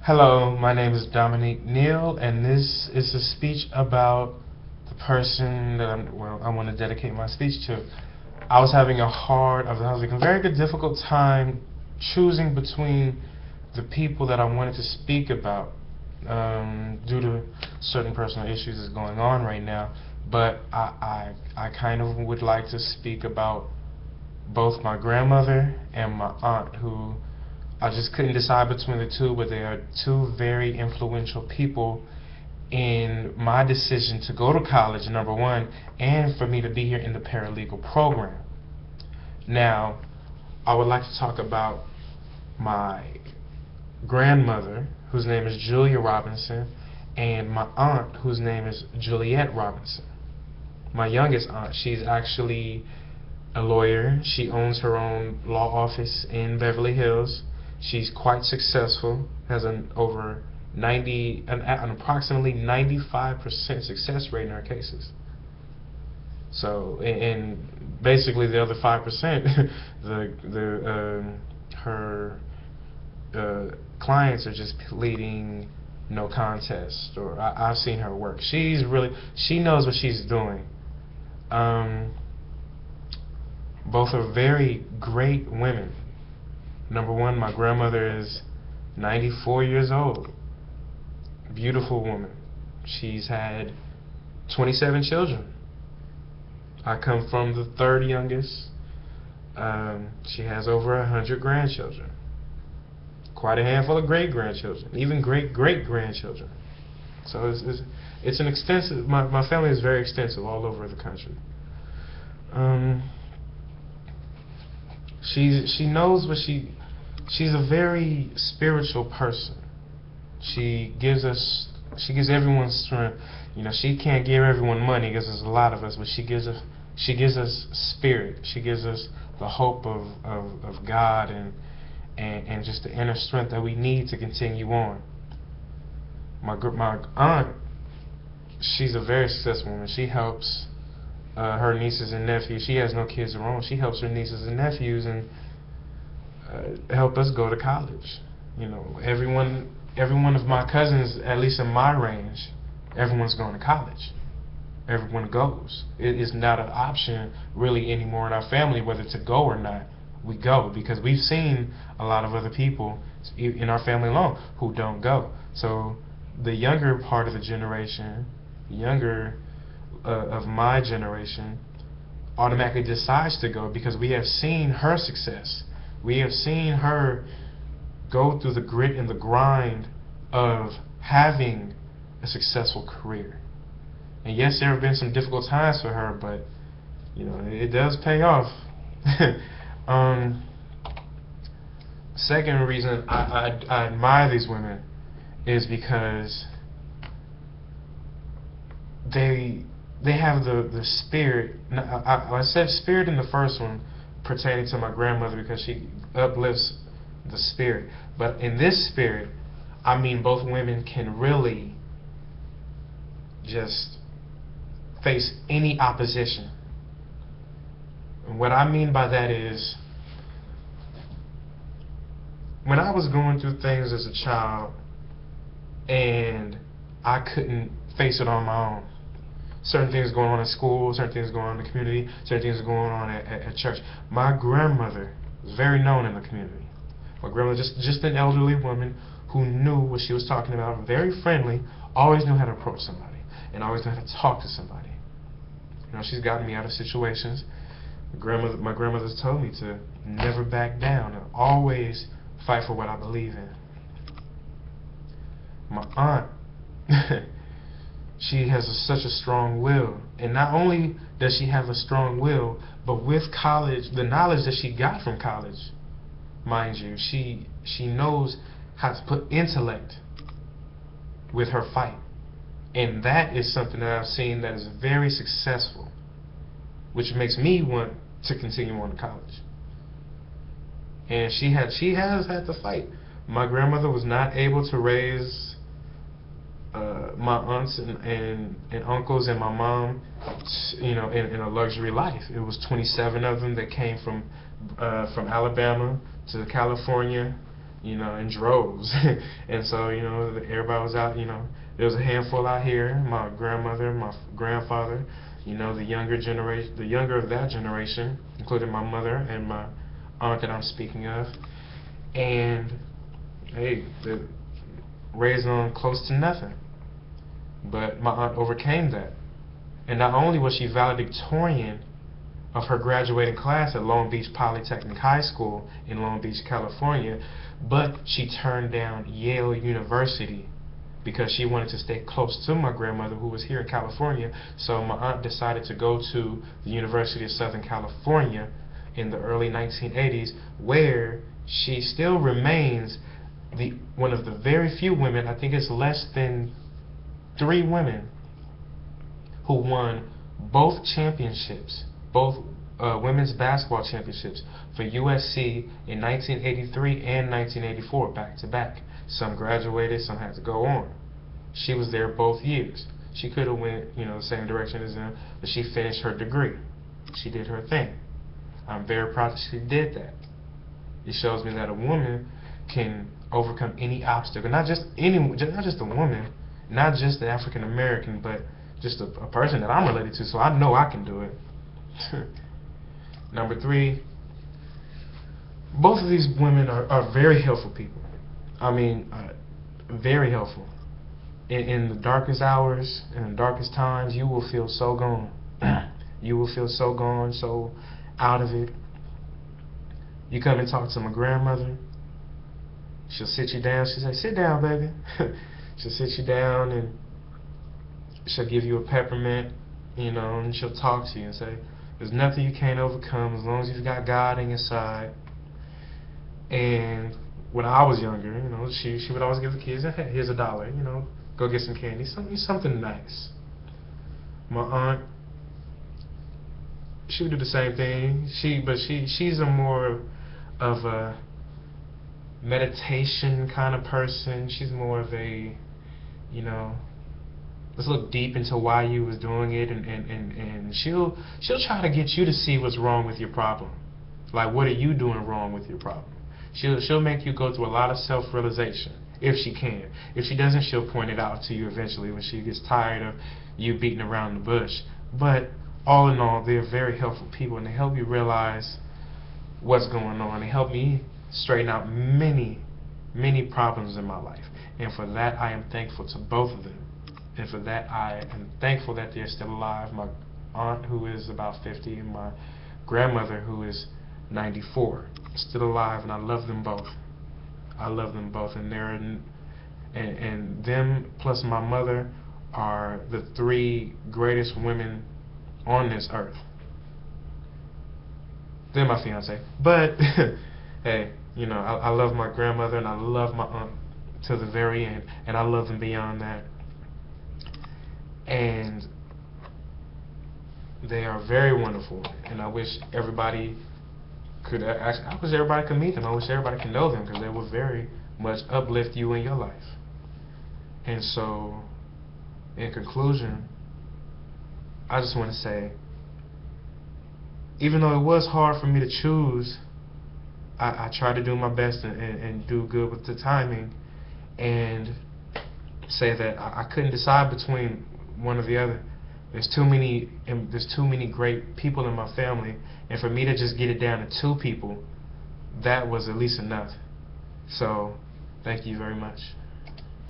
Hello, my name is Neal, and this is a speech about the person that I want to dedicate my speech to. I was having a very difficult time choosing between the people that I wanted to speak about due to certain personal issues that's going on right now. But I kind of would like to speak about both my grandmother and my aunt, who I just couldn't decide between the two, but they are two very influential people in my decision to go to college, number one, and for me to be here in the paralegal program. Now, I would like to talk about my grandmother, whose name is Julia Robinson, and my aunt, whose name is Juliet Robinson. My youngest aunt, she's actually a lawyer. She owns her own law office in Beverly Hills. She's quite successful, has an approximately 95% success rate in her cases. So, and basically the other 5%, her clients are just pleading no contest. Or I've seen her work. She knows what she's doing. Both are very great women. Number one, my grandmother is 94 years old. Beautiful woman. She's had 27 children. I come from the third youngest. She has over 100 grandchildren. Quite a handful of great-grandchildren, even great-great-grandchildren. So it's an extensive, my family is very extensive all over the country. She knows what she's a very spiritual person. She gives everyone strength. You know, she can't give everyone money because there's a lot of us, but she gives us spirit. She gives us the hope of God and just the inner strength that we need to continue on. My aunt, she's a very successful woman. She helps her nieces and nephews. She has no kids of her own. She helps her nieces and nephews and help us go to college. You know, every one of my cousins, at least in my range, everyone's going to college. Everyone goes. It is not an option really anymore in our family whether to go or not. We go because we've seen a lot of other people in our family alone who don't go. So the younger part of the generation, of my generation, automatically decides to go because we have seen her success. We have seen her go through the grit and the grind of having a successful career. And yes, there have been some difficult times for her, but you know, it does pay off. Second reason I admire these women is because they have the spirit. I said spirit in the first one pertaining to my grandmother because she uplifts the spirit. But in this spirit, I mean both women can really just face any opposition. And what I mean by that is, when I was going through things as a child and I couldn't face it on my own, certain things going on in school, certain things going on in the community, certain things going on at church. My grandmother was very known in the community. My grandmother, just an elderly woman who knew what she was talking about, very friendly, always knew how to approach somebody, and always knew how to talk to somebody. You know, she's gotten me out of situations. My grandmother's told me to never back down and always fight for what I believe in. My aunt, she has such a strong will, and not only does she have a strong will, but with college, the knowledge that she got from college, mind you, she knows how to put intellect with her fight, and that is something that I've seen that is very successful, which makes me want to continue on to college. And she has had to fight. My grandmother was not able to raise my aunts and uncles and my mom, you know, in a luxury life. It was 27 of them that came from Alabama to California in droves. And so, everybody was out, there was a handful out here, my grandmother, my grandfather, the younger generation, the younger of that generation, including my mother and my aunt that I'm speaking of. And, hey, they're raised on close to nothing. But my aunt overcame that. And not only was she valedictorian of her graduating class at Long Beach Polytechnic High School in Long Beach, California, but she turned down Yale University because she wanted to stay close to my grandmother, who was here in California. So my aunt decided to go to the University of Southern California in the early 1980s, where she still remains one of the very few women, I think it's less than 3 women, who won both championships, both women's basketball championships for USC in 1983 and 1984, back to back. Some graduated, some had to go on. She was there both years. She could have went, the same direction as them, but she finished her degree. She did her thing. I'm very proud that she did that. It shows me that a woman can overcome any obstacle, not just a woman, not just the African American, but just a person that I'm related to, so I know I can do it. Number 3, both of these women are very helpful people. I mean, very helpful. In the darkest hours, in the darkest times, you will feel so gone. You will feel so gone, so out of it. You come and talk to my grandmother. She'll sit you down. She'll say, "Sit down, baby." She'll sit you down and she'll give you a peppermint, and she'll talk to you and say, "There's nothing you can't overcome as long as you've got God on your side." And when I was younger, she would always give the kids, "Hey, here's $1, go get some candy, something nice." My aunt, she would do the same thing. She's a more of a meditation kind of person. She's more of a, let's look deep into why you was doing it, and she'll try to get you to see what's wrong with your problem. Like, what are you doing wrong with your problem? She'll make you go through a lot of self-realization, if she can. If she doesn't, she'll point it out to you eventually when she gets tired of you beating around the bush. But all in all, they're very helpful people, and they help you realize what's going on. They help me straighten out many, many problems in my life. And for that, I am thankful to both of them. And for that, I am thankful that they're still alive. My aunt, who is about 50, and my grandmother, who is 94, still alive, and I love them both. I love them both, and and them plus my mother are the 3 greatest women on this earth. They're my fiance, but hey, I love my grandmother and I love my aunt to the very end, and I love them beyond that. And they are very wonderful, and I wish everybody could meet them. I wish everybody could know them, because they will very much uplift you in your life. And so, in conclusion, I just want to say, even though it was hard for me to choose, I tried to do my best and do good with the timing, and say that I couldn't decide between one or the other. There's too many great people in my family, and for me to just get it down to 2 people, that was at least enough. So, thank you very much.